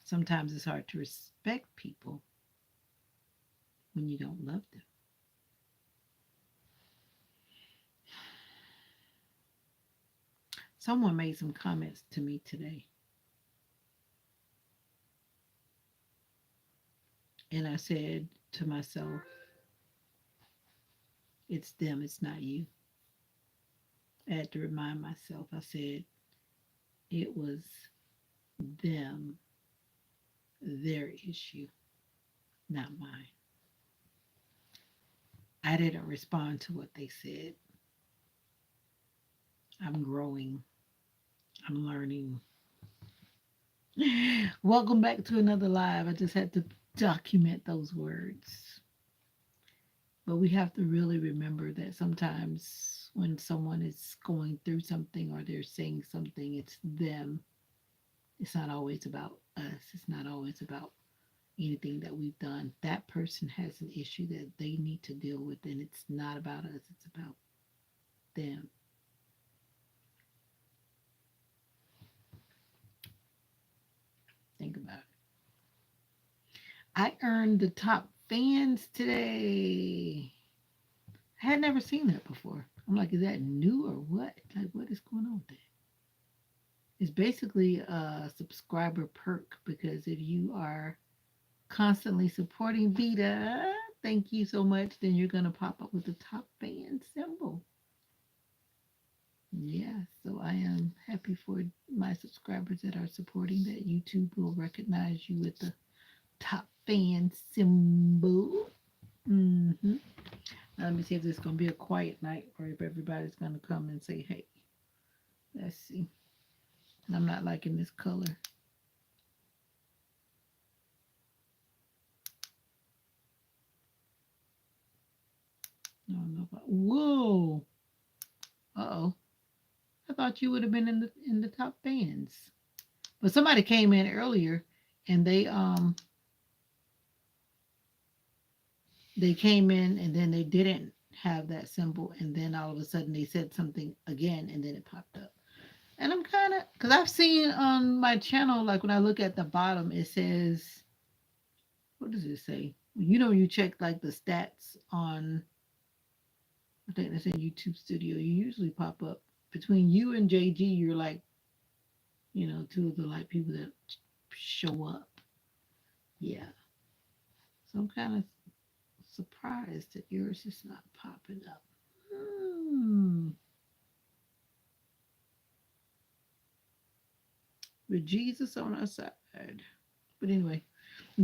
Sometimes it's hard to respect people when you don't love them. Someone made some comments to me today, and I said to myself, it's them, it's not you. I had to remind myself, I said, it was them, their issue, not mine. I didn't respond to what they said. I'm growing, I'm learning. Welcome back to another live. I just had to document those words. But we have to really remember that sometimes when someone is going through something or they're saying something, it's them. It's not always about us. It's not always about anything that we've done. That person has an issue that they need to deal with, and it's not about us, it's about them. Think about it. I earned the top fans today. I had never seen that before. I'm like, is that new or what? Like, what is going on with that? It's basically a subscriber perk because if you are constantly supporting Vita, thank you so much, then you're going to pop up with the top fan symbol. Yeah, so I am happy for my subscribers that are supporting that. YouTube will recognize you with the top fan symbol. Mm-hmm. Now, let me see if this is going to be a quiet night or if everybody's going to come and say, hey, let's see. I'm not liking this color. I don't know about, whoa. Uh-oh. I thought you would have been in the top fans. But somebody came in earlier and they came in and then they didn't have that symbol and then all of a sudden they said something again and then it popped up. And I'm kind of because I've seen on my channel, like when I look at the bottom, it says, what does it say? You know, you check like the stats on, I think that's in YouTube Studio. You usually pop up between you and JG. You're like, two of the like people that show up. Yeah. So I'm kind of surprised that yours is not popping up. Hmm. With Jesus on our side. But anyway,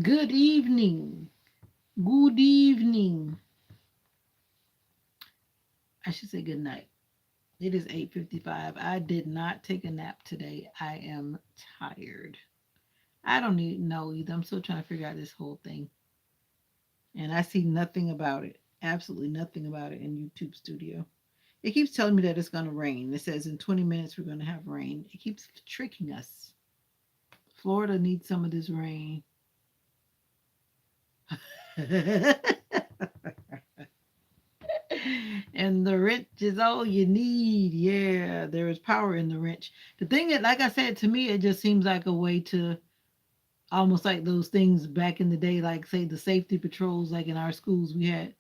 good evening. Good evening. I should say good night. It is 8:55. I did not take a nap today. I am tired. I don't even know either. I'm still trying to figure out this whole thing. And I see nothing about it. Absolutely nothing about it in YouTube Studio. It keeps telling me that it's going to rain. It says in 20 minutes we're going to have rain. It keeps tricking us. Florida needs some of this rain. And the wrench is all you need. Yeah, there is power in the wrench. The thing that, like I said, to me, it just seems like a way to almost like those things back in the day, like say the safety patrols, like in our schools we had.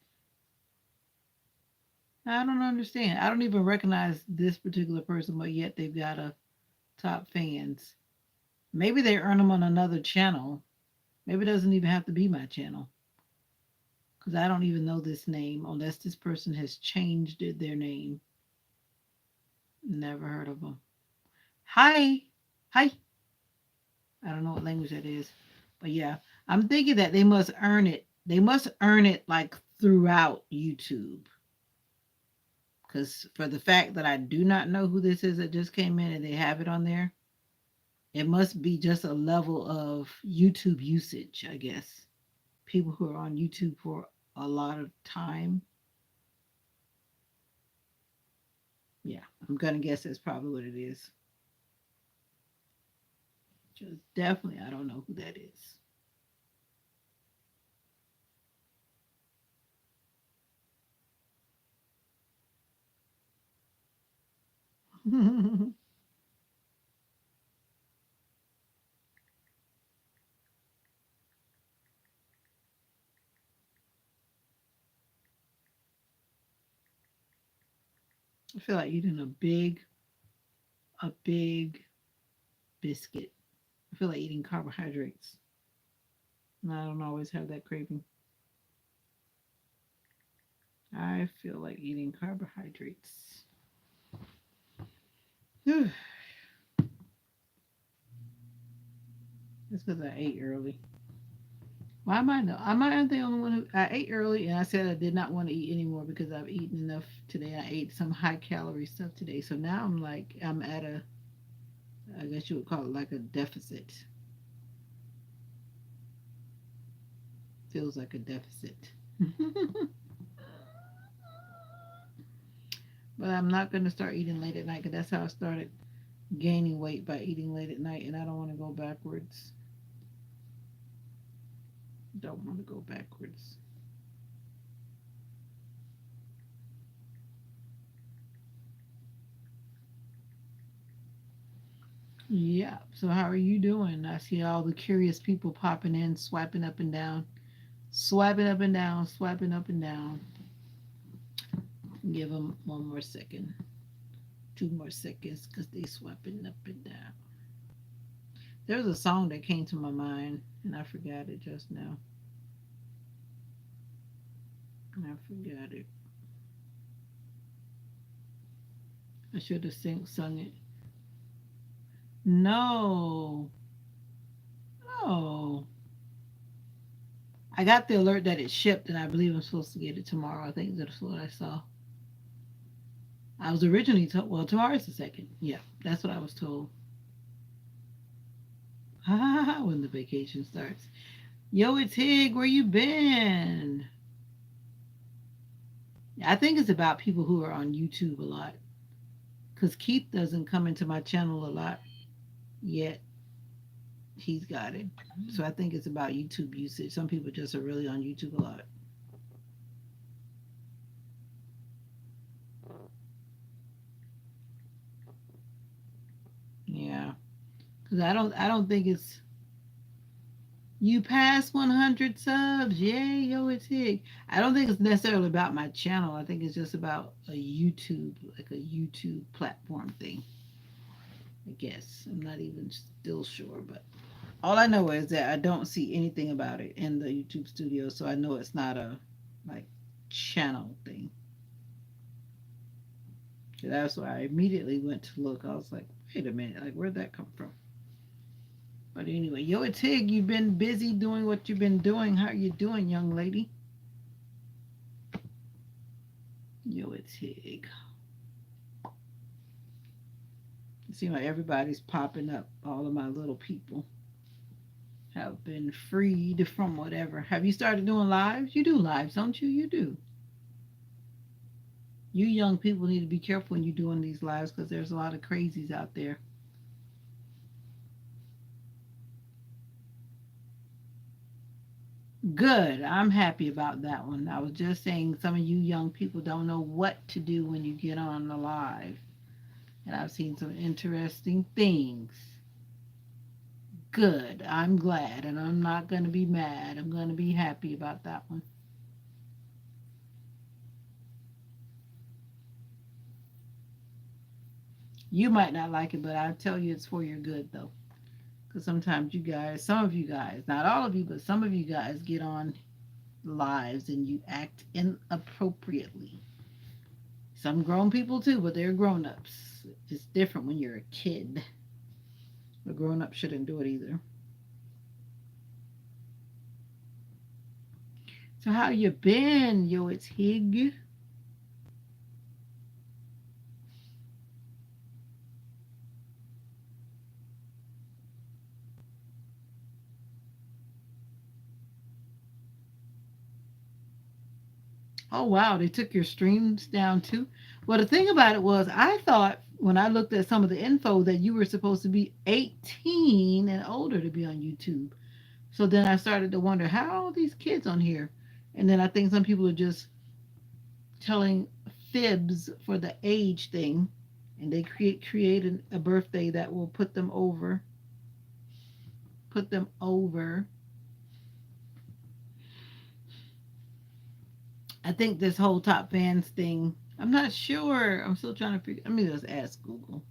I don't understand. I don't even recognize this particular person, but yet they've got a top fans. Maybe they earn them on another channel. Maybe it doesn't even have to be my channel because I don't even know this name unless this person has changed their name. Never heard of them. Hi. Hi. I don't know what language that is. But yeah, I'm thinking that they must earn it. They must earn it like throughout YouTube. Because for the fact that I do not know who this is that just came in and they have it on there, it must be just a level of YouTube usage, I guess. People who are on YouTube for a lot of time. Yeah, I'm going to guess that's probably what it is. Just definitely, I don't know who that is. I feel like eating a big biscuit. I feel like eating carbohydrates. And I don't always have that craving. I feel like eating carbohydrates. It's because I ate early. Why am I no? Am I the only one who I ate early and I said I did not want to eat anymore because I've eaten enough today. I ate some high calorie stuff today. So now I'm like I'm at a I guess you would call it like a deficit. Feels like a deficit. But I'm not going to start eating late at night because that's how I started gaining weight by eating late at night, and I don't want to go backwards. Don't want to go backwards. Yeah. So how are you doing? I see all the curious people popping in, swiping up and down, swiping up and down, swiping up and down. Give them one more second, 2 more seconds, because they swiping up and down. There was a song that came to my mind, and I forgot it just now. I forgot it. I should have sung it. No, no. I got the alert that it shipped, and I believe I'm supposed to get it tomorrow. I think that's what I saw. I was originally told, well, tomorrow's the second. Yeah, that's what I was told. When the vacation starts. Yo, it's Hig. Where you been? I think it's about people who are on YouTube a lot. Because Keith doesn't come into my channel a lot yet. He's got it. So I think it's about YouTube usage. Some people just are really on YouTube a lot. Yeah. Because I don't think it's you passed 100 subs. Yay, yo, it's Hig. I don't think it's necessarily about my channel. I think it's just about a YouTube, like a YouTube platform thing. I guess. I'm not even still sure, but all I know is that I don't see anything about it in the YouTube studio, so I know it's not a like channel thing. So that's why I immediately went to look. I was like, wait a minute, like where'd that come from? But anyway, yo, it's Hig. You've been busy doing what you've been doing. How are you doing, young lady? Yo, it's Hig. It seems like everybody's popping up. All of my little people have been freed from whatever. Have you started doing lives? You do lives, don't you? You do. You young people need to be careful when you're doing these lives because there's a lot of crazies out there. Good. I'm happy about that one. I was just saying some of you young people don't know what to do when you get on the live. And I've seen some interesting things. Good. I'm glad. And I'm not going to be mad. I'm going to be happy about that one. You might not like it, but I tell you it's for your good, though. Because sometimes you guys, some of you guys, not all of you, but some of you guys get on lives and you act inappropriately. Some grown people too, but they're grown ups. It's different when you're a kid. A grown up shouldn't do it either. So how you been? Yo, it's Hig. Oh wow, they took your streams down too. Well, the thing about it was, I thought when I looked at some of the info that you were supposed to be 18 and older to be on YouTube. So then I started to wonder how are these kids on here, and then I think some people are just telling fibs for the age thing, and they created a birthday that will put them over. I think this whole top fans thing. I'm not sure. I'm still trying to figure. Let me just ask Google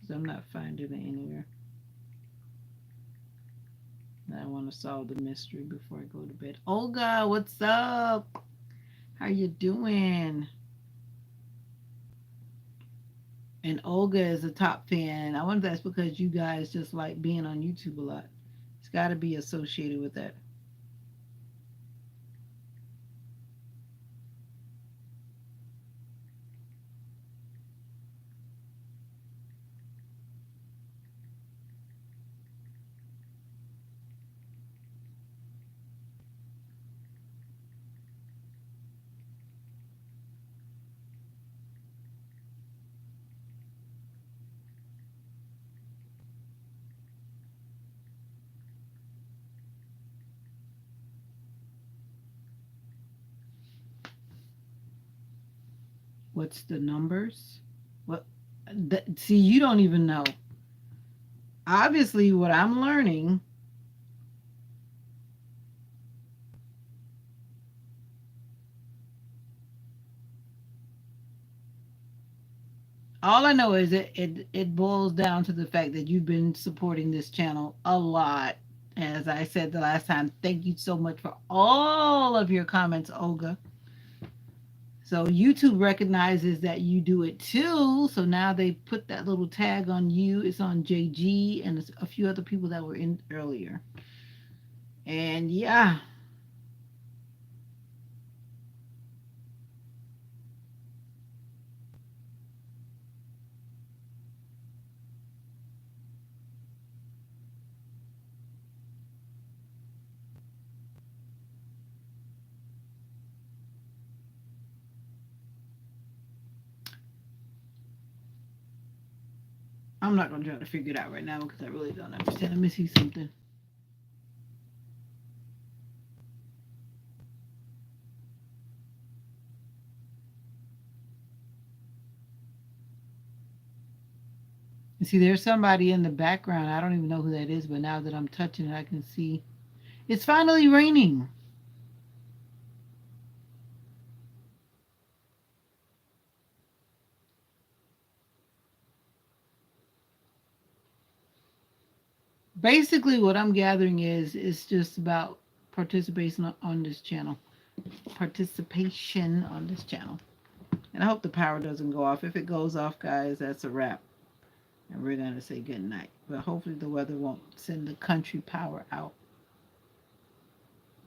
because I'm not finding it anywhere. I want to solve the mystery before I go to bed. Olga, what's up? How you doing? And Olga is a top fan. I wonder if that's because you guys just like being on YouTube a lot. It's got to be associated with that. What's the numbers? What? See, you don't even know. Obviously, what I'm learning, all I know is it boils down to the fact that you've been supporting this channel a lot. As I said the last time, thank you so much for all of your comments, Olga. So YouTube recognizes that you do it too. So now they put that little tag on you. It's on JG and a few other people that were in earlier. And yeah, I'm not gonna try to figure it out right now because I really don't understand. Let me see something. You see, there's somebody in the background. I don't even know who that is, but now that I'm touching it, I can see it's finally raining. Basically, what I'm gathering is it's just about participation on this channel. Participation on this channel. And I hope the power doesn't go off. If it goes off, guys, that's a wrap. And we're going to say good night. But hopefully the weather won't send the country power out.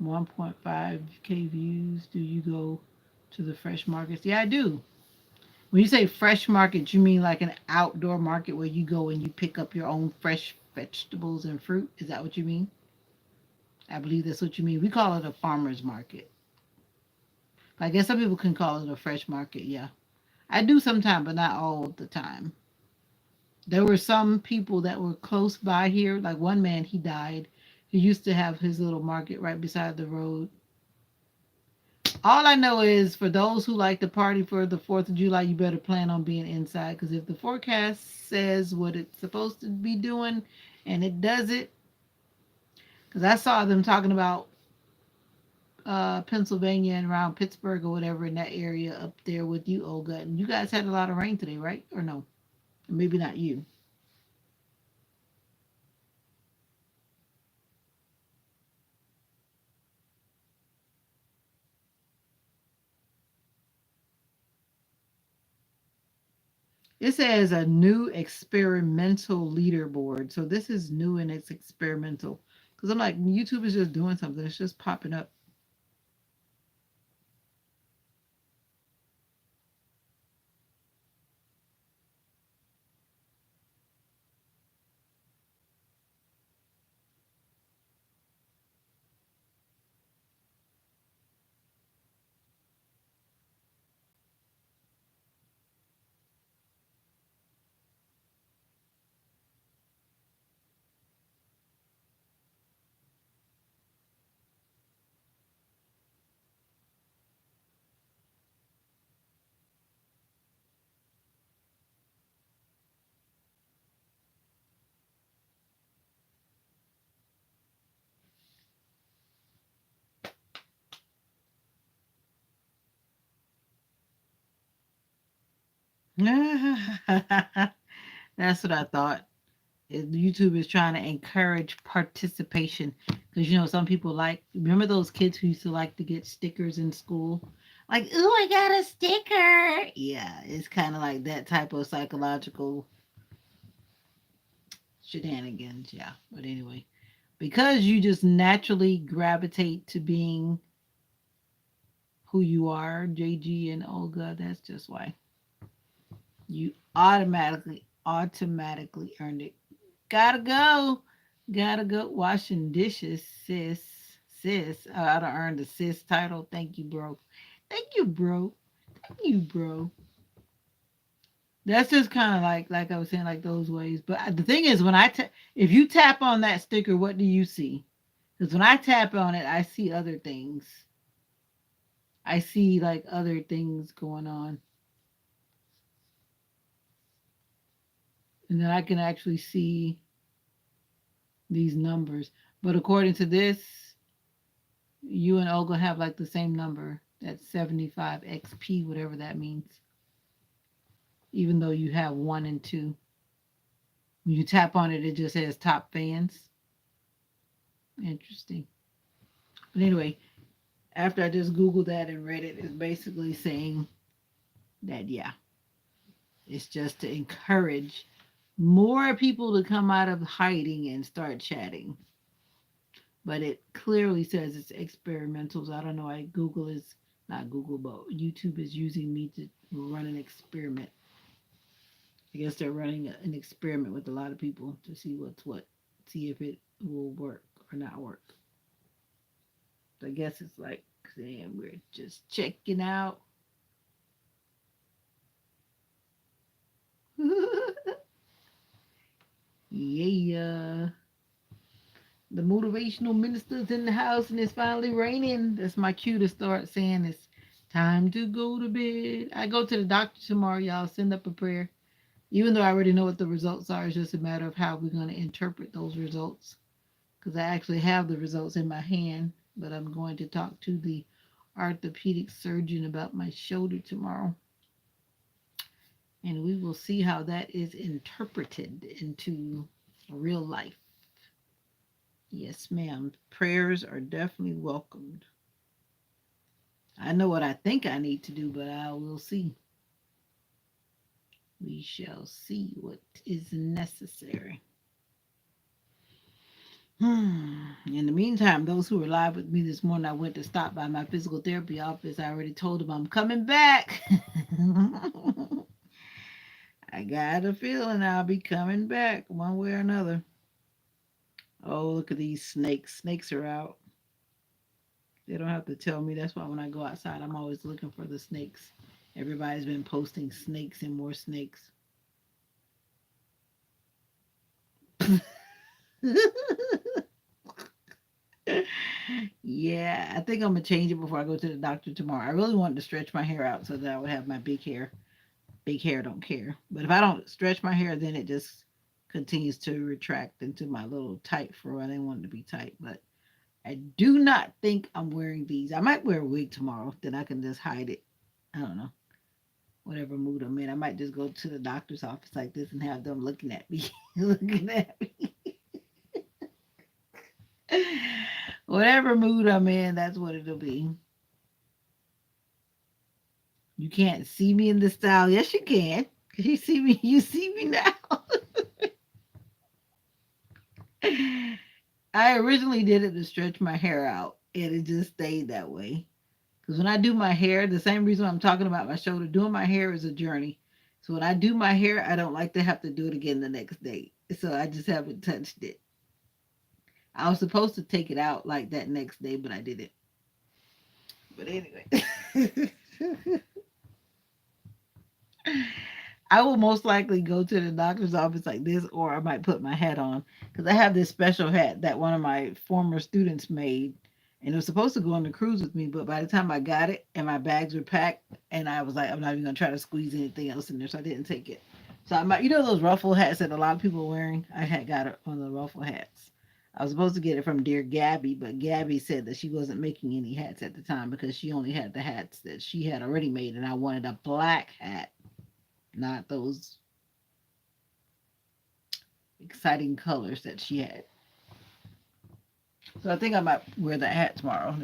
1.5K views. Do you go to the fresh markets? Yeah, I do. When you say fresh market, you mean like an outdoor market where you go and you pick up your own fresh vegetables and fruit? Is that what you mean? I believe that's what you mean. We call it a farmer's market. I guess some people can call it a fresh market. Yeah. I do sometimes, but not all the time. There were some people that were close by here. Like one man, he died. He used to have his little market right beside the road. All I know is for those who like to party for the 4th of July, you better plan on being inside because if the forecast says what it's supposed to be doing and it does it, because I saw them talking about Pennsylvania and around Pittsburgh or whatever in that area up there with you, Olga. And you guys had a lot of rain today, right? Or no? Maybe not you. It says a new experimental leaderboard. So this is new and it's experimental. Because I'm like, YouTube is just doing something. It's just popping up. That's what I thought. YouTube is trying to encourage participation because some people like. Remember those kids who used to like to get stickers in school, like "Ooh, I got a sticker." Yeah, it's kind of like that type of psychological shenanigans. Yeah, but anyway, because you just naturally gravitate to being who you are, JG and Olga. That's just why you automatically earned it. Gotta go. Gotta go washing dishes, sis. Sis. I oughta earned the sis title. Thank you, bro. Thank you, bro. Thank you, bro. That's just kind of like I was saying, like those ways. But the thing is, if you tap on that sticker, what do you see? Because when I tap on it, I see other things. I see like other things going on, and then I can actually see these numbers. But according to this, you and Olga have like the same number. That's 75 XP, whatever that means. Even though you have one and two. When you tap on it, it just says top fans. Interesting. But anyway, after I just Googled that and read it, it's basically saying that, yeah, it's just to encourage more people to come out of hiding and start chatting. But it clearly says it's experimentals. I don't know. Google is not Google, but YouTube is using me to run an experiment. I guess they're running an experiment with a lot of people to see what's what, see if it will work or not work. So I guess it's like saying we're just checking out. Yeah. The motivational minister's in the house and it's finally raining. That's my cue to start saying it's time to go to bed. I go to the doctor tomorrow, y'all. Send up a prayer. Even though I already know what the results are, it's just a matter of how we're going to interpret those results. Because I actually have the results in my hand, but I'm going to talk to the orthopedic surgeon about my shoulder tomorrow. And we will see how that is interpreted into real life. Yes, ma'am. Prayers are definitely welcomed. I know what I think I need to do, but I will see. We shall see what is necessary. In the meantime, those who were live with me this morning, I went to stop by my physical therapy office. I already told them I'm coming back. I got a feeling I'll be coming back one way or another. Oh, look at these snakes. Snakes are out. They don't have to tell me. That's why when I go outside, I'm always looking for the snakes. Everybody's been posting snakes and more snakes. Yeah, I think I'm gonna change it before I go to the doctor tomorrow. I really wanted to stretch my hair out so that I would have my big hair. Big hair don't care. But if I don't stretch my hair, then it just continues to retract into my little tight fro. I didn't want it to be tight, but I do not think I'm wearing these. I might wear a wig tomorrow, then I can just hide it. I don't know. Whatever mood I'm in. I might just go to the doctor's office like this and have them looking at me. looking at me. Whatever mood I'm in, that's what it'll be. You can't see me in the style. Yes, you can. You see me. You see me now. I originally did it to stretch my hair out, and it just stayed that way. Because when I do my hair, the same reason I'm talking about my shoulder, doing my hair is a journey. So when I do my hair, I don't like to have to do it again the next day. So I just haven't touched it. I was supposed to take it out like that next day, but I didn't. But anyway. I will most likely go to the doctor's office like this, or I might put my hat on because I have this special hat that one of my former students made, and it was supposed to go on the cruise with me. But by the time I got it and my bags were packed, and I was like, I'm not even gonna try to squeeze anything else in there, so I didn't take it. So I might, those ruffle hats that a lot of people are wearing. I had got it on the ruffle hats. I was supposed to get it from dear Gabby, but Gabby said that she wasn't making any hats at the time because she only had the hats that she had already made, and I wanted a black hat not those exciting colors that she had. So I think I might wear that hat tomorrow.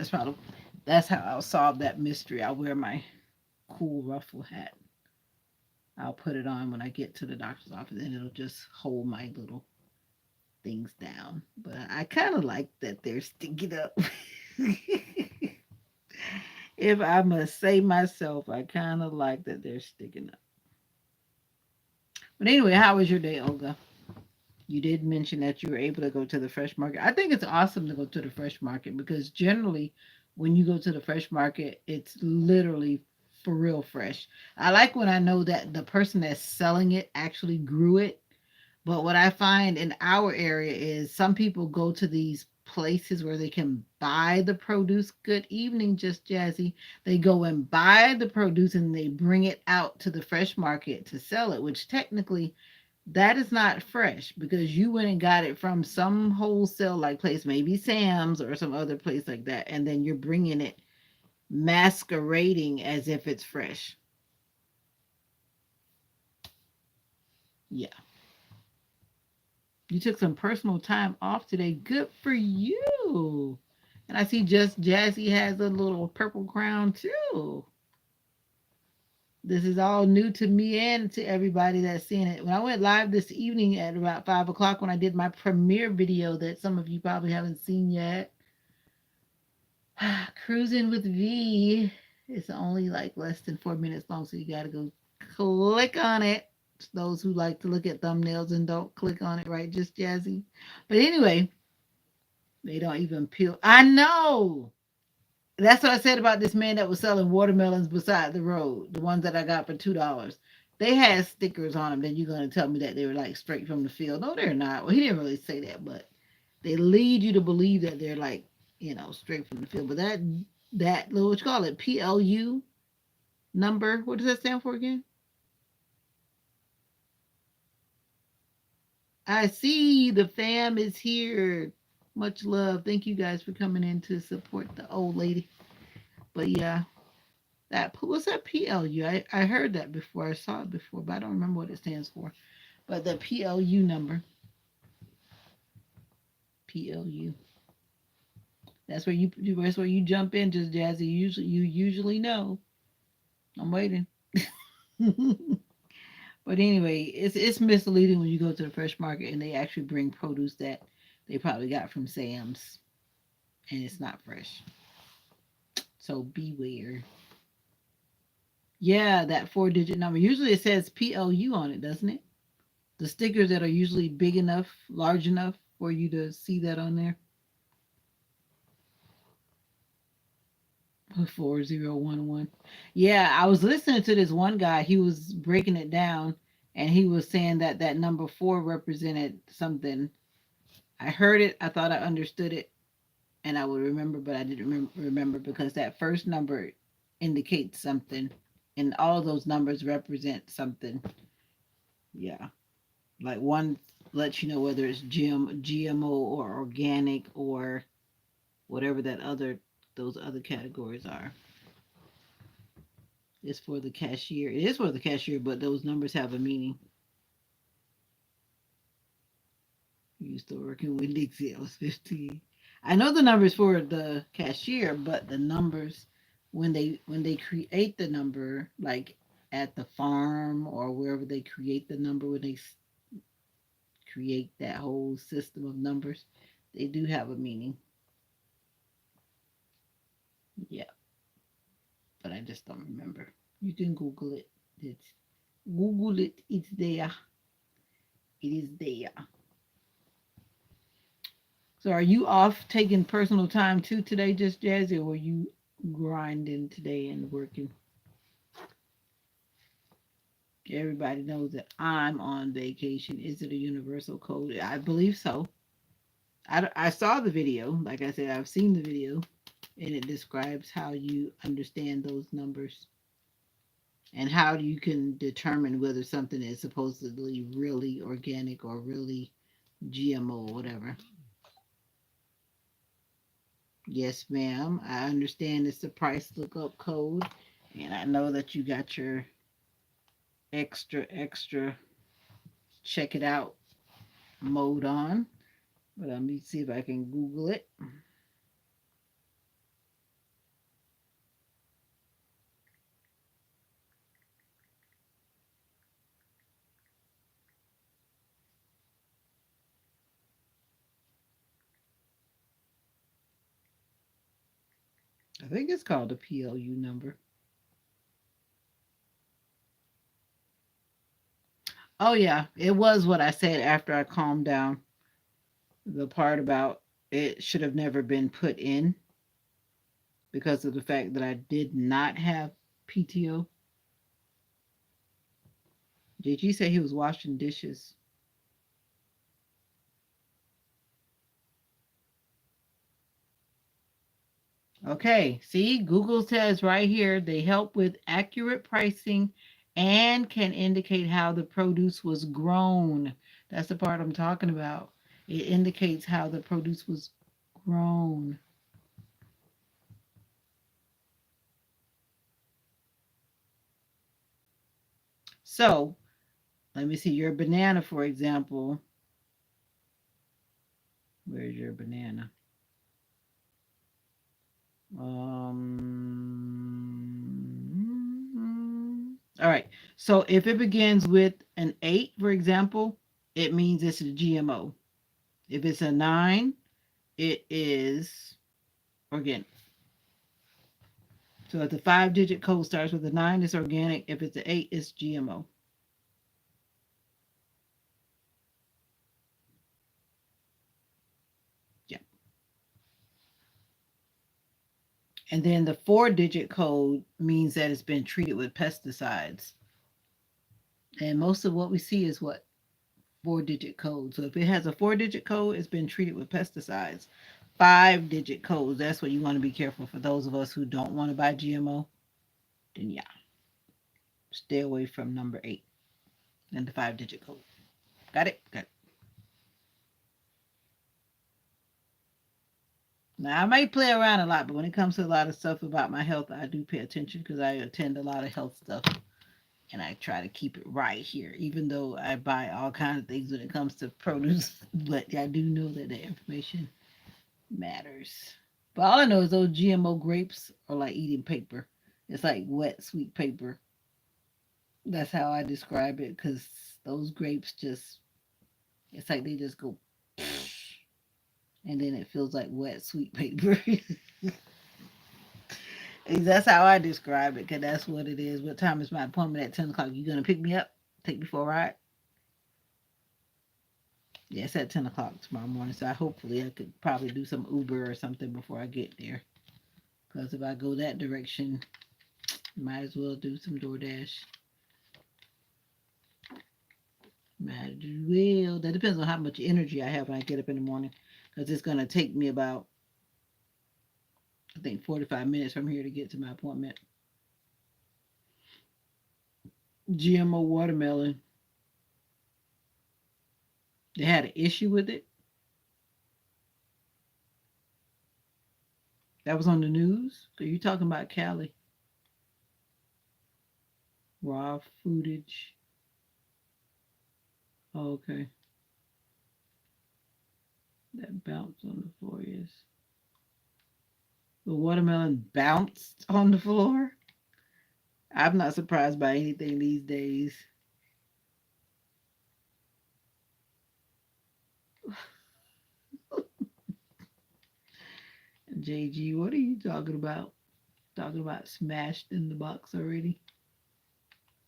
That's how I'll solve that mystery. I'll wear my cool ruffle hat. I'll put it on when I get to the doctor's office, and it'll just hold my little things down. But I kind of like that they're sticking up. If I must say myself, I kind of like that they're sticking up. But anyway, how was your day, Olga? You did mention that you were able to go to the fresh market. I think it's awesome to go to the fresh market because generally, when you go to the fresh market, it's literally for real fresh. I like when I know that the person that's selling it actually grew it. But what I find in our area is some people go to these places where they can buy the produce. Good evening, Just Jazzy. They go and buy the produce and they bring it out to the fresh market to sell it, which technically that is not fresh because you went and got it from some wholesale like place, maybe Sam's or some other place like that, and then you're bringing it masquerading as if it's fresh. Yeah. You took some personal time off today. Good for you. And I see Just Jazzy has a little purple crown too. This is all new to me and to everybody that's seeing it. When I went live this evening at about 5 o'clock when I did my premiere video that some of you probably haven't seen yet, Cruising with V. It's only like less than 4 minutes long, so you got to go click on it. It's those who like to look at thumbnails and don't click on it, right? Just Jazzy. But anyway, they don't even peel. I know. That's what I said about this man that was selling watermelons beside the road, the ones that I got for $2. They had stickers on them. Then you're gonna tell me that they were like straight from the field? No, they're not. Well, he didn't really say that, but they lead you to believe that they're like straight from the field. But that little what you call it PLU number. What does that stand for again? I see the fam is here. Much love. Thank you guys for coming in to support the old lady. But yeah, that what's that PLU? I heard that before. I saw it before, but I don't remember what it stands for. But the PLU number, PLU. That's where you jump in, just Jazzy. You usually know. I'm waiting. But anyway, it's misleading when you go to the fresh market and they actually bring produce that they probably got from Sam's and it's not fresh. So beware. Yeah, that 4-digit number. Usually it says PLU on it, doesn't it? The stickers that are usually big enough, large enough for you to see that on there. 4011. Yeah, I was listening to this one guy. He was breaking it down and he was saying that that number 4 represented something. I heard it, I thought I understood it, and I would remember, but I didn't remember because that first number indicates something, and all of those numbers represent something. Yeah, like one lets you know whether it's GMO or organic or whatever those other categories are. It's for the cashier. It is for the cashier, but those numbers have a meaning. You used to working with Dixie. I was 15. I know the numbers for the cashier, but the numbers when they create the number, like at the farm or wherever they create the number, when they create that whole system of numbers, they do have a meaning. Yeah, but I just don't remember. You can Google it. It's Google it. It's there. It is there. So are you off taking personal time too today, just Jazzy, or were you grinding today and working? Everybody knows that I'm on vacation. Is it a universal code? I believe so. I saw the video. Like I said, I've seen the video, and it describes how you understand those numbers and how you can determine whether something is supposedly really organic or really GMO or whatever. Yes, ma'am. I understand it's the price lookup code, and I know that you got your extra check it out mode on. But let me see if I can Google it. I think it's called the PLU number. Oh yeah, it was what I said after I calmed down. The part about it should have never been put in because of the fact that I did not have PTO. JG said he was washing dishes. Okay, see, Google says right here they help with accurate pricing and can indicate how the produce was grown. That's the part I'm talking about. It indicates how the produce was grown. So, let me see your banana, for example. Where's your banana? All right. So if it begins with an 8, for example, it means it's a GMO. If it's a 9, it is organic. So if the 5-digit code starts with a 9, it's organic. If it's an 8, it's GMO. Yeah. And then the 4-digit code means that it's been treated with pesticides. And most of what we see is what? 4-digit code. So if it has a 4-digit code, it's been treated with pesticides. 5-digit codes, that's what you want to be careful for those of us who don't want to buy GMO. Then yeah, stay away from number 8 and the 5-digit code. Got it? Got it. Now I might play around a lot, but when it comes to a lot of stuff about my health, I do pay attention because I attend a lot of health stuff and I try to keep it right here, even though I buy all kinds of things when it comes to produce. But I do know that the information matters. But all I know is those GMO grapes are like eating paper. It's like wet, sweet paper. That's how I describe it because those grapes just, it's like they just go, and then it feels like wet, sweet paper. That's how I describe it because that's what it is. What time is my appointment at 10 o'clock? You going to pick me up? Take me for a ride? Yeah, it's at 10 o'clock tomorrow morning. So hopefully I could probably do some Uber or something before I get there. Because if I go that direction, might as well do some DoorDash. Might as well. That depends on how much energy I have when I get up in the morning. Because it's going to take me about, I think, 45 minutes from here to get to my appointment. GMO watermelon. They had an issue with it. That was on the news. Are you talking about Cali? Raw footage. Oh, okay. That bounced on the floor, yes. The watermelon bounced on the floor. I'm not surprised by anything these days. JG, what are you talking about? Talking about smashed in the box already?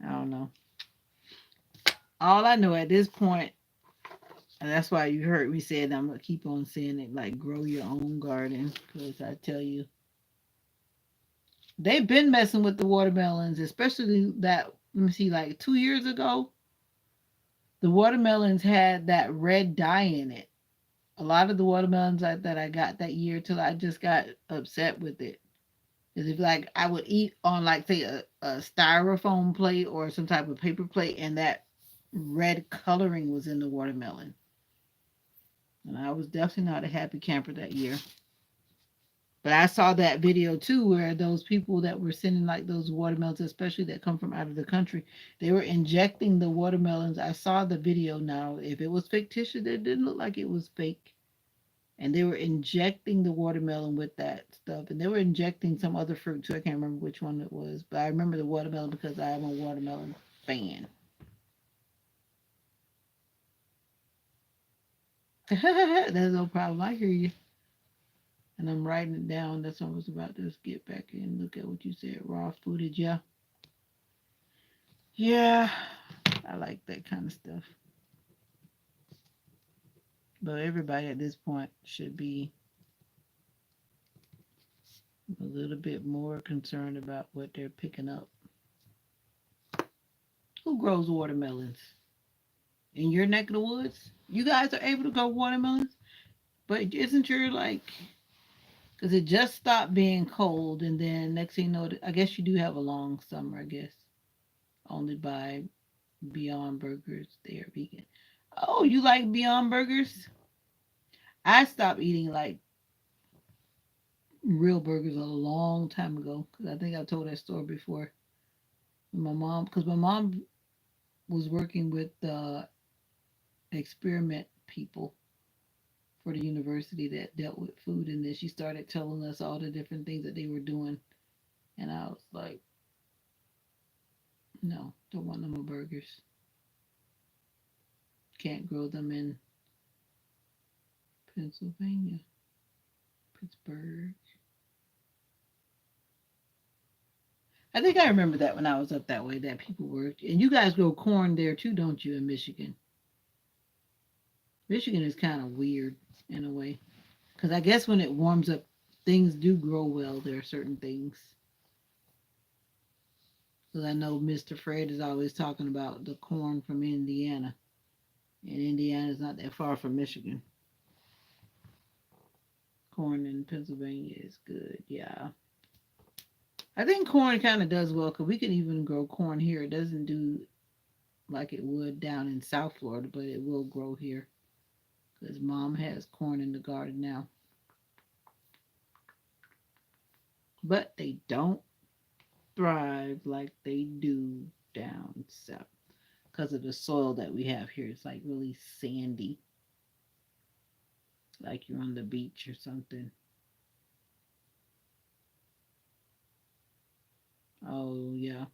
I don't know. All I know at this point, and that's why you heard me say it, I'm going to keep on saying it, like grow your own garden. Because I tell you, they've been messing with the watermelons, especially that, let me see, like 2 years ago, the watermelons had that red dye in it. A lot of the watermelons that I got that year till I just got upset with it. Is if like I would eat on like say a styrofoam plate or some type of paper plate and that red coloring was in the watermelon. And I was definitely not a happy camper that year. But I saw that video too where those people that were sending like those watermelons, especially that come from out of the country, they were injecting the watermelons. I saw the video now. If it was fictitious, it didn't look like it was fake. And they were injecting the watermelon with that stuff. And they were injecting some other fruit too. I can't remember which one it was. But I remember the watermelon because I am a watermelon fan. That's no problem. I hear you. And I'm writing it down. That's what I was about to get back and look at what you said. Raw footage, yeah. Yeah, I like that kind of stuff. But everybody at this point should be a little bit more concerned about what they're picking up. Who grows watermelons? In your neck of the woods? You guys are able to grow watermelons? But isn't your like, because it just stopped being cold and then next thing you know, I guess you do have a long summer, I guess. Only by Beyond Burgers. They are vegan. Oh, you like Beyond Burgers? I stopped eating like real burgers a long time ago because I think I told that story before. My mom, because my mom was working with the experiment people for the university that dealt with food, and then she started telling us all the different things that they were doing, and I was like, no, don't want no more burgers. Can't grow them in Pennsylvania, Pittsburgh. I think I remember that when I was up that way that people worked. And you guys grow corn there too, don't you, in Michigan? Michigan is kind of weird in a way. Because I guess when it warms up, things do grow well. There are certain things. Because I know Mr. Fred is always talking about the corn from Indiana. And Indiana is not that far from Michigan. Corn in Pennsylvania is good, yeah. I think corn kind of does well because we can even grow corn here. It doesn't do like it would down in South Florida, but it will grow here because mom has corn in the garden now. But they don't thrive like they do down south because of the soil that we have here. It's like really sandy, like you're on the beach or something. Oh, yeah.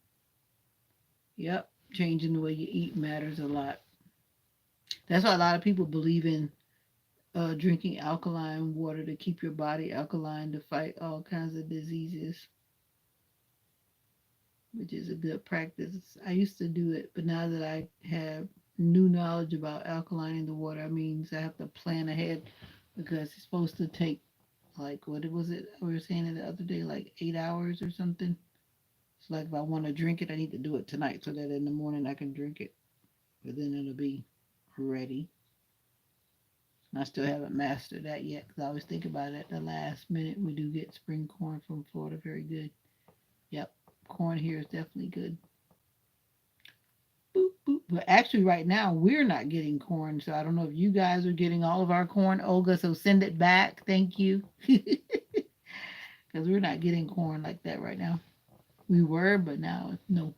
Yep. Changing the way you eat matters a lot. That's why a lot of people believe in drinking alkaline water to keep your body alkaline to fight all kinds of diseases, which is a good practice. I used to do it, but now that I have new knowledge about alkalining the water, it means I have to plan ahead because it's supposed to take like what was it we were saying it the other day, like 8 hours or something. So like if I want to drink it, I need to do it tonight so that in the morning I can drink it, but then it'll be ready. I still haven't mastered that yet because I always think about it at the last minute. We do get spring corn from Florida, very good. Yep, corn here is definitely good. Boop, boop. But actually, right now we're not getting corn, so I don't know if you guys are getting all of our corn, Olga. So send it back. Thank you, because we're not getting corn like that right now. We were, but now no.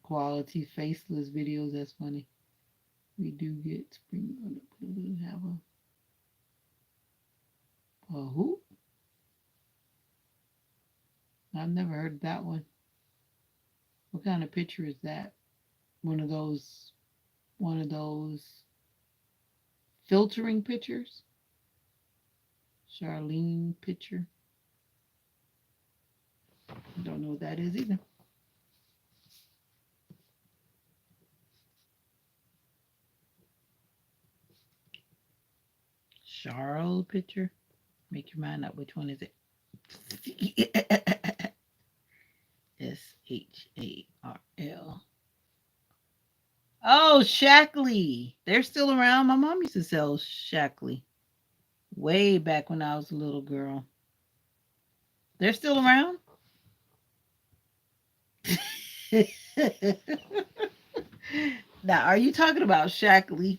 Quality faceless videos. That's funny. We do get spring. We have a who? I've never heard that one. What kind of picture is that? One of those one of those filtering pictures? Charlene picture. I don't know what that is either. Charles picture. Make your mind up. Which one is it? Sharl. Oh, Shackley. They're still around. My mom used to sell Shackley way back when I was a little girl. They're still around? Now, are you talking about Shackley?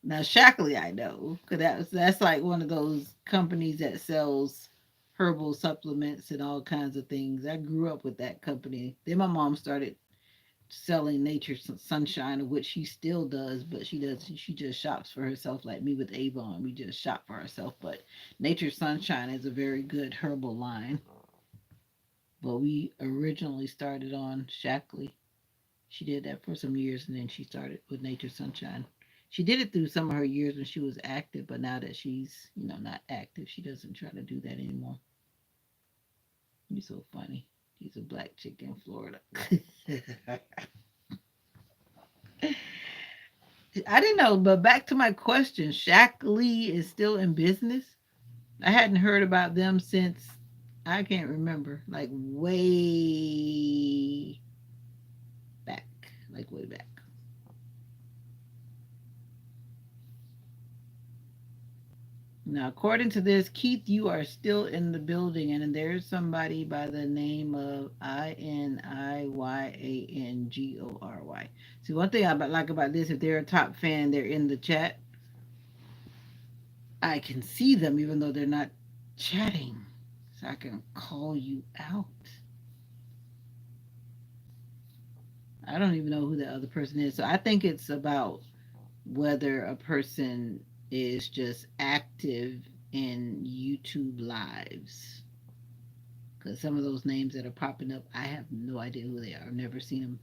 Now, Shackley, I know, because that's like one of those companies that sells herbal supplements and all kinds of things. I grew up with that company. Then my mom started selling Nature Sunshine, which she still does, but she just shops for herself, like me with Avon. We just shop for ourselves. But Nature Sunshine is a very good herbal line. But we originally started on Shackley. She did that for some years, and then she started with Nature Sunshine. She did it through some of her years when she was active, but now that she's not active, she doesn't try to do that anymore. You're so funny. She's a black chick in Florida. I didn't know, but back to my question, Shackley is still in business. I hadn't heard about them since I can't remember, like way back, like way back. Now, according to this, Keith, you are still in the building, and there's somebody by the name of Iniyangory. See, one thing like about this, if they're a top fan, they're in the chat. I can see them even though they're not chatting, so I can call you out. I don't even know who the other person is, so I think it's about whether a person is just active in YouTube lives. Because some of those names that are popping up, I have no idea who they are. I've never seen them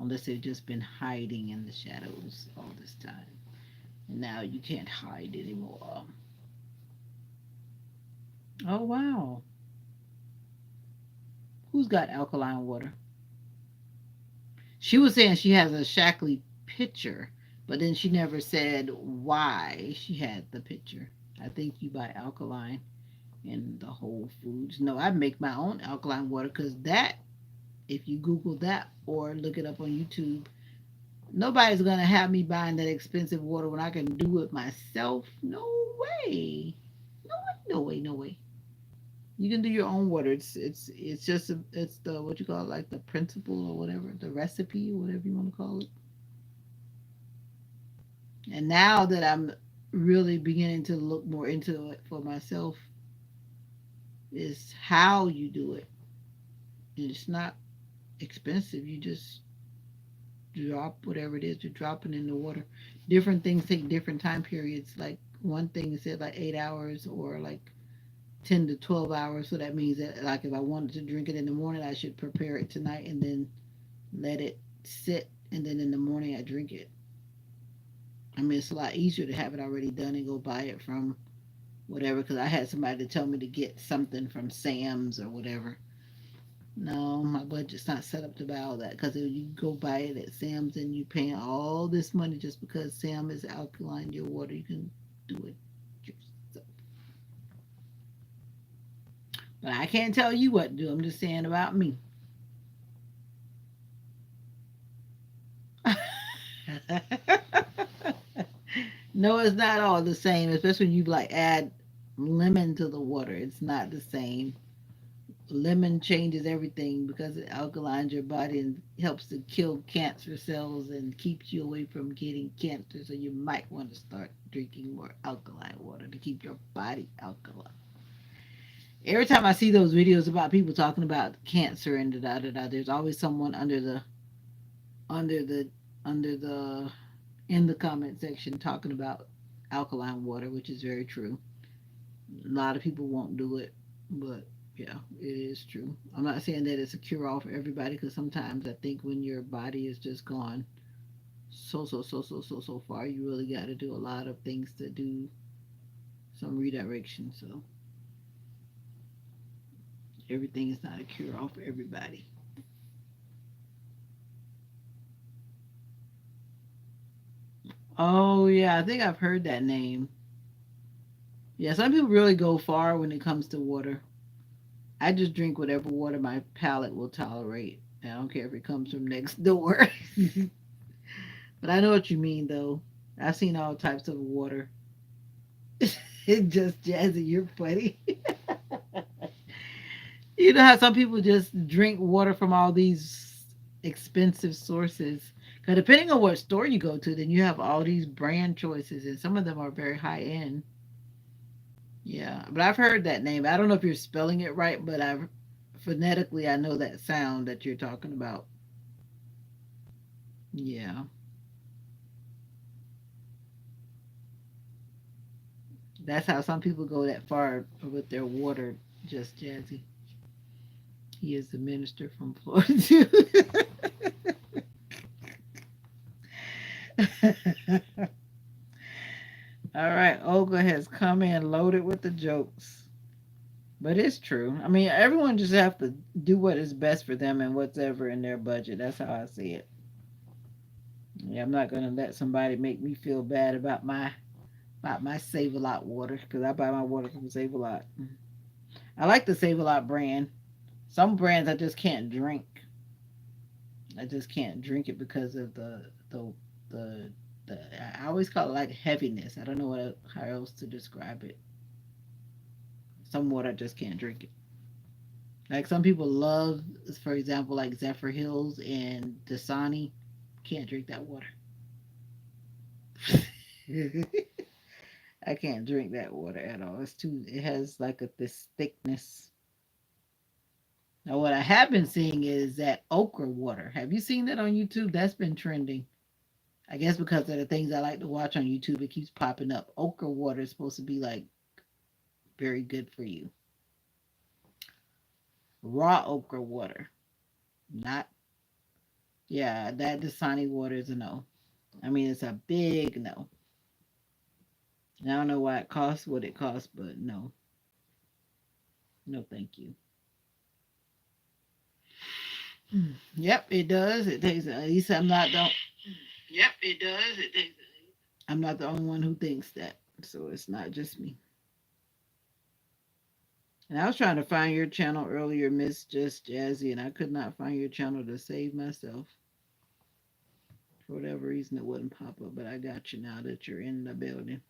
unless they've just been hiding in the shadows all this time. And now you can't hide anymore. Oh, wow. Who's got alkaline water? She was saying she has a Shackley picture, but then she never said why she had the picture. I think you buy alkaline in the Whole Foods. No, I make my own alkaline water because that, if you Google that or look it up on YouTube, nobody's going to have me buying that expensive water when I can do it myself. No way. No way, no way, no way. You can do your own water. It's just it's the what you call it, like the principle or whatever, the recipe or whatever you want to call it. And now that I'm really beginning to look more into it for myself, is how you do it. And it's not expensive. You just drop whatever it is you're dropping in the water. Different things take different time periods. Like one thing said like 8 hours or like 10 to 12 hours. So that means that like if I wanted to drink it in the morning, I should prepare it tonight and then let it sit, and then in the morning I drink it. I mean, it's a lot easier to have it already done and go buy it from whatever. Because I had somebody to tell me to get something from Sam's or whatever. No, my budget's not set up to buy all that. Because if you go buy it at Sam's and you paying all this money just because Sam is alkaline your water, you can do it yourself. But I can't tell you what to do. I'm just saying about me. No, it's not all the same, especially when you like add lemon to the water. It's not the same. Lemon changes everything because it alkalines your body and helps to kill cancer cells and keeps you away from getting cancer. So you might want to start drinking more alkaline water to keep your body alkaline. Every time I see those videos about people talking about cancer and da da da, there's always someone under the under the in the comment section talking about alkaline water, which is very true. A lot of people won't do it, but yeah, it is true. I'm not saying that it's a cure all for everybody because sometimes I think when your body is just gone so far, you really got to do a lot of things to do some redirection. So everything is not a cure all for everybody. Oh yeah, I think I've heard that name. Yeah, some people really go far when it comes to water. I just drink whatever water my palate will tolerate. I don't care if it comes from next door. But I know what you mean, though. I've seen all types of water. It just Jazzy, you're funny. You know how some people just drink water from all these expensive sources. Because depending on what store you go to, then you have all these brand choices, and some of them are very high end. Yeah, but I've heard that name. I don't know if you're spelling it right, but I've phonetically I know that sound that you're talking about. Yeah, that's how some people go that far with their water. Just Jazzy. He is the minister from Florida too. All right, Olga has come in loaded with the jokes. But it's true. I mean, everyone just have to do what is best for them and what's ever in their budget. That's how I see it. Yeah, I'm not gonna let somebody make me feel bad about my Save a Lot water because I buy my water from Save a Lot. I like the Save a Lot brand. Some brands I just can't drink. I just can't drink it because of the the. I always call it like heaviness. I don't know how else to describe it. Some water I just can't drink it. Like some people love, for example, like Zephyr Hills and Dasani. Can't drink that water. I can't drink that water at all. It's too. It has like this thickness. Now, what I have been seeing is that okra water. Have you seen that on YouTube? That's been trending. I guess because of the things I like to watch on YouTube, it keeps popping up. Okra water is supposed to be like very good for you. Raw okra water, not yeah. That Dasani water is a no. I mean, it's a big no. And I don't know why it costs what it costs, but no, no, thank you. Yep, it does. It takes. At least I'm not the. Yep, it does. It takes. I'm not the only one who thinks that, so it's not just me. And I was trying to find your channel earlier, Miss Just Jazzy, and I could not find your channel to save myself. For whatever reason, it wouldn't pop up, but I got you now that you're in the building.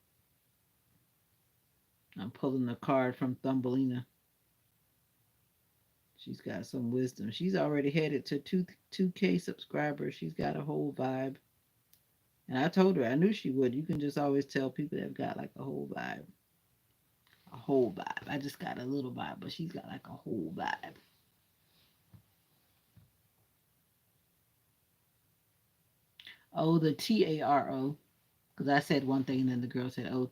I'm pulling the card from Thumbelina. She's got some wisdom. She's already headed to 2K subscribers. She's got a whole vibe. And I told her, I knew she would. You can just always tell people that have got like a whole vibe. A whole vibe. I just got a little vibe, but she's got like a whole vibe. Oh, the Taro. Because I said one thing and then the girl said, oh,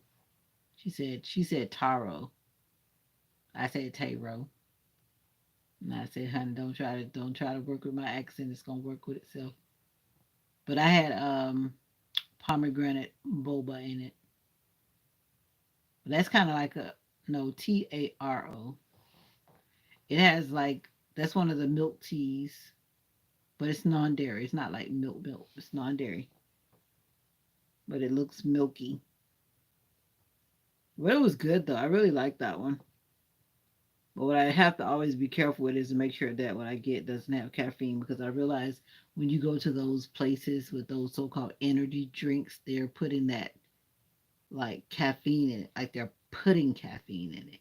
she said taro. I said taro. And I said, honey, don't try to work with my accent. It's gonna work with itself. But I had pomegranate boba in it. But that's kind of like a no Taro. It has like that's one of the milk teas, but it's non-dairy. It's not like milk. It's non-dairy, but it looks milky. But it was good though. I really like that one. But what I have to always be careful with is to make sure that what I get doesn't have caffeine because I realize when you go to those places with those so-called energy drinks, they're putting that like caffeine in it, like they're putting caffeine in it.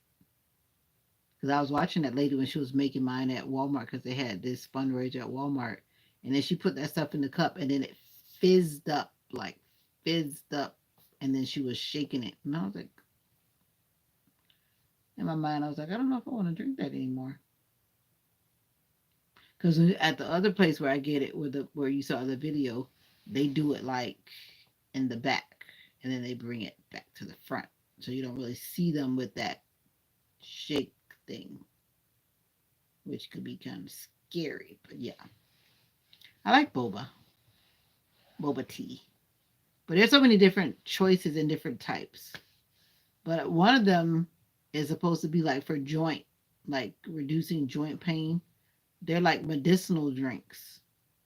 Because I was watching that lady when she was making mine at Walmart because they had this fundraiser at Walmart, and then she put that stuff in the cup, and then it fizzed up, like fizzed up, and then she was shaking it, and I was like, in my mind, I was like, I don't know if I want to drink that anymore. Because at the other place where I get it, where you saw the video, they do it like in the back, and then they bring it back to the front, so you don't really see them with that shake thing, which could be kind of scary. But yeah, I like boba tea, but there's so many different choices and different types. But one of them is supposed to be like for joint, like reducing joint pain. They're like medicinal drinks.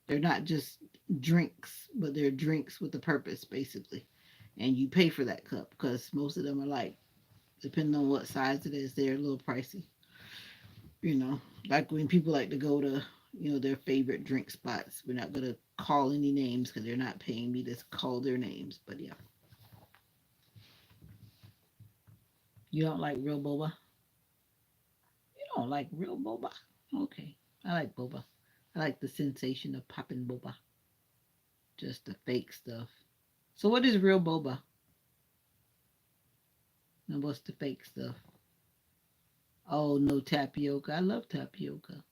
They're not just drinks, but they're drinks with a purpose, basically. And you pay for that cup because most of them are like, depending on what size it is, they're a little pricey. You know, like when people like to go to, their favorite drink spots. We're not going to call any names because they're not paying me to call their names. But yeah, you don't like real boba? You don't like real boba? Okay. I like boba. I like the sensation of popping boba. just the fake stuff. So what is real boba? And what's the fake stuff? Oh, no tapioca. I love tapioca.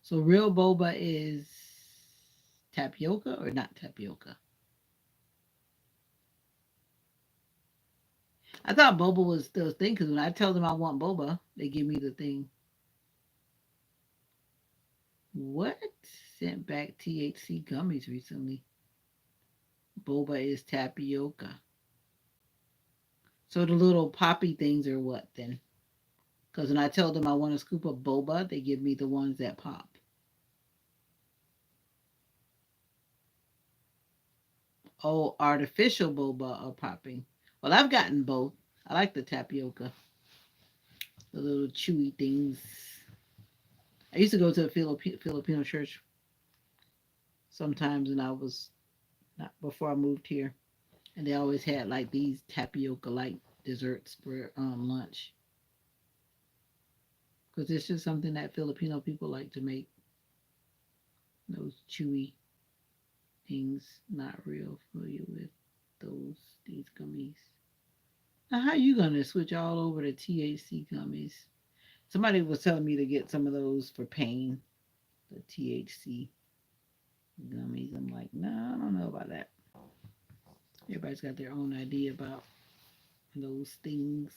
So real boba is tapioca or not tapioca? I thought boba was the thing because when I tell them I want boba, they give me the thing. What? Sent back THC gummies recently. Boba is tapioca. So the little poppy things are what then? Because when I tell them I want a scoop of boba, they give me the ones that pop. Oh, artificial boba are popping. Well, I've gotten both. I like the tapioca, the little chewy things. I used to go to a Filipino church sometimes, and I was not before I moved here, and they always had like these tapioca like desserts for lunch because it's just something that Filipino people like to make. Those chewy things, not real familiar with these gummies. Now, how you gonna switch all over to THC gummies? Somebody was telling me to get some of those for pain, the THC gummies. I'm like, no, I don't know about that. Everybody's got their own idea about those things.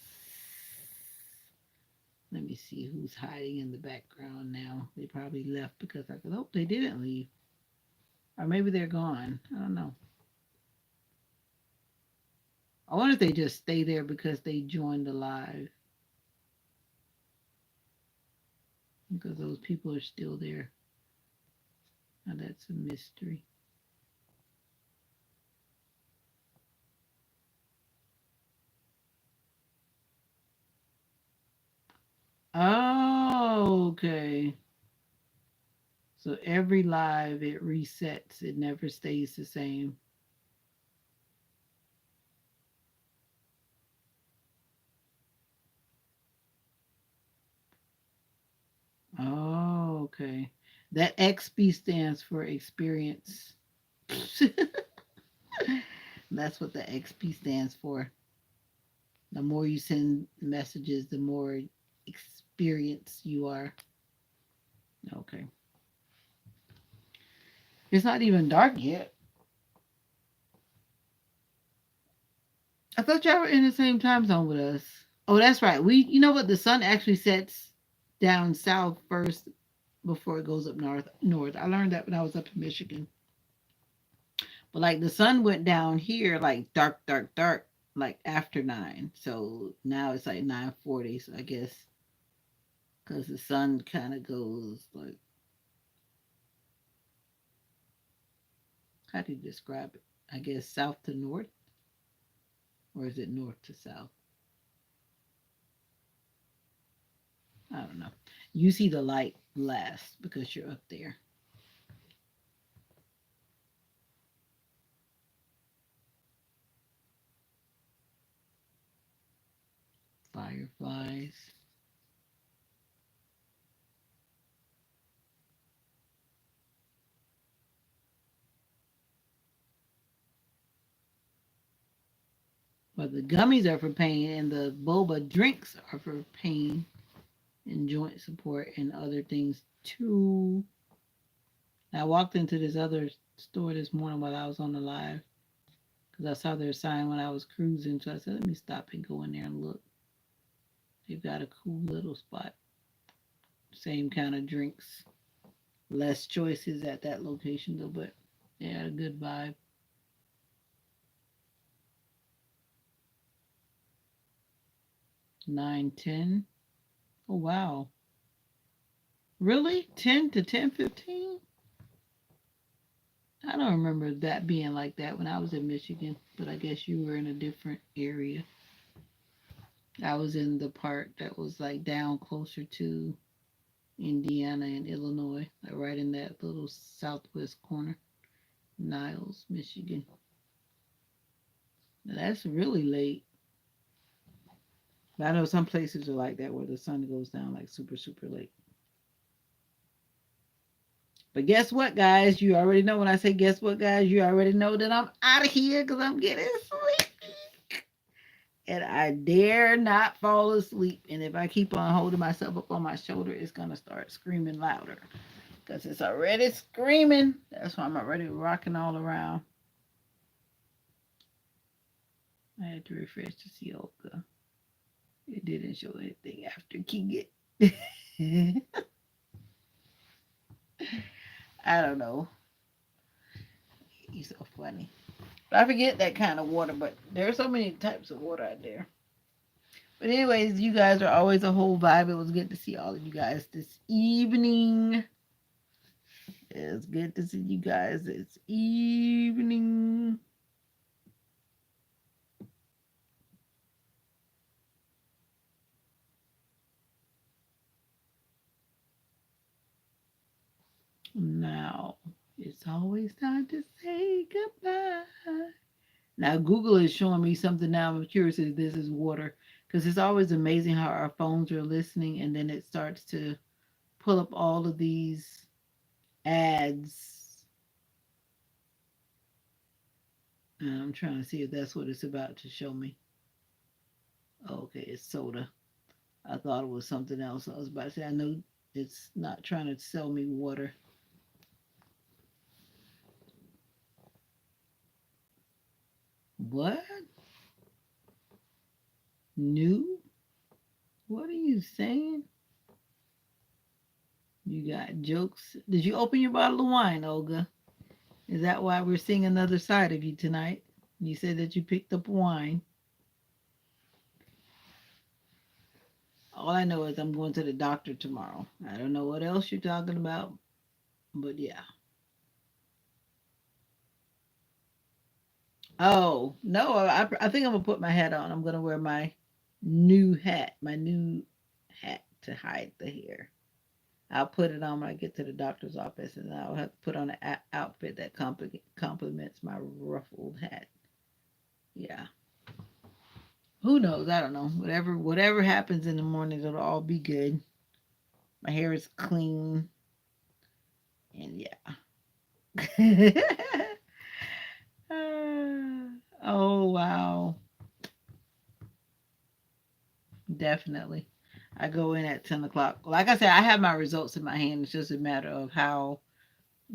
Let me see who's hiding in the background now. They probably left because I could hope they didn't leave. Or maybe they're gone. I don't know. I wonder if they just stay there because they joined the live. Because those people are still there. Now that's a mystery. Oh, okay. So every live it resets. It never stays the same. Oh, okay. That XP stands for experience. That's what the XP stands for. The more you send messages, the more experienced you are. Okay. It's not even dark yet. I thought y'all were in the same time zone with us. Oh, that's right. You know what? The sun actually sets down south first before it goes up north. North. I learned that when I was up in Michigan. But like the sun went down here like dark, dark, dark, like after 9. So now it's like 9:40. So I guess because the sun kind of goes like, how do you describe it? I guess south to north, or is it north to south? I don't know. You see the light last because you're up there. Fireflies. But the gummies are for pain, and the boba drinks are for pain and joint support and other things too. I walked into this other store this morning while I was on the live because I saw their sign when I was cruising. So I said, let me stop and go in there and look. They've got a cool little spot. Same kind of drinks. Less choices at that location though, but they had a good vibe. 9:10. Oh wow. Really? 10 to 10:15? I don't remember that being like that when I was in Michigan, but I guess you were in a different area. I was in the part that was like down closer to Indiana and Illinois, like right in that little southwest corner, Niles, Michigan. Now, that's really late. But I know some places are like that where the sun goes down like super, super late. But guess what, guys? You already know when I say guess what, guys, you already know that I'm out of here because I'm getting sleepy. And I dare not fall asleep. And if I keep on holding myself up on my shoulder, it's going to start screaming louder because it's already screaming. That's why I'm already rocking all around. I had to refresh to see Olga. It didn't show anything after King it. I don't know. He's so funny. But I forget that kind of water, but there are so many types of water out there. But anyways, you guys are always a whole vibe. It was good to see all of you guys this evening. It's good to see you guys this evening. Now, it's always time to say goodbye. Now, Google is showing me something now. I'm curious if this is water because it's always amazing how our phones are listening and then it starts to pull up all of these ads. And I'm trying to see if that's what it's about to show me. Okay, it's soda. I thought it was something else. I was about to say, I know it's not trying to sell me water. What? New? What are you saying? You got jokes. Did you open your bottle of wine, Olga? Is that why we're seeing another side of you tonight? You said that you picked up wine. All I know is I'm going to the doctor tomorrow. I don't know what else you're talking about, but yeah. Oh, no, I think I'm going to put my hat on. I'm going to wear my new hat to hide the hair. I'll put it on when I get to the doctor's office, and I'll have to put on an outfit that complements my ruffled hat. Yeah. Who knows? I don't know. Whatever happens in the morning, it'll all be good. My hair is clean, and yeah. Oh wow, definitely. I go in at 10 o'clock. Like I said, I have my results in my hand. It's just a matter of how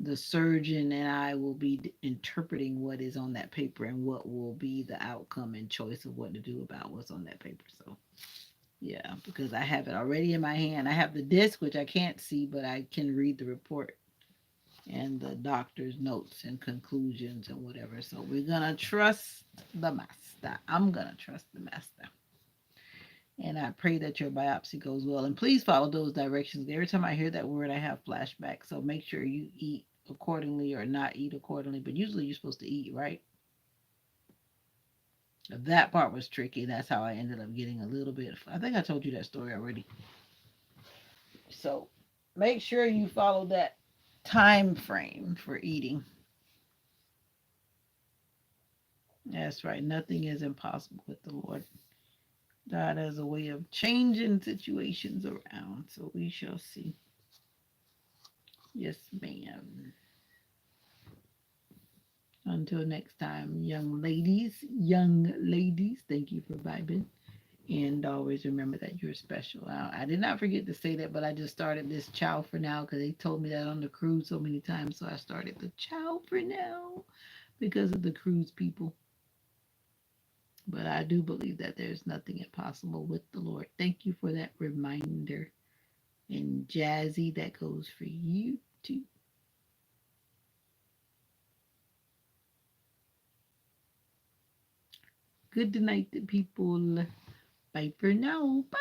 the surgeon and I will be interpreting what is on that paper and what will be the outcome and choice of what to do about what's on that paper. So, yeah, because I have it already in my hand. I have the disc, which I can't see, but I can read the report and the doctor's notes and conclusions and whatever. So, we're going to trust the master. I'm going to trust the master. And I pray that your biopsy goes well. And please follow those directions. Every time I hear that word, I have flashbacks. So make sure you eat accordingly or not eat accordingly. But usually you're supposed to eat, right? That part was tricky. That's how I ended up getting a little bit. I think I told you that story already. So make sure you follow that time frame for eating. That's right. Nothing is impossible with the Lord. God has a way of changing situations around. So we shall see. Yes, ma'am. Until next time, young ladies, thank you for vibing. And always remember that you're special. I did not forget to say that, but I just started this ciao for now because they told me that on the cruise so many times. So I started the ciao for now because of the cruise people. But I do believe that there's nothing impossible with the Lord. Thank you for that reminder. And Jazzy, that goes for you too. Good night, people. Bye for now. Bye.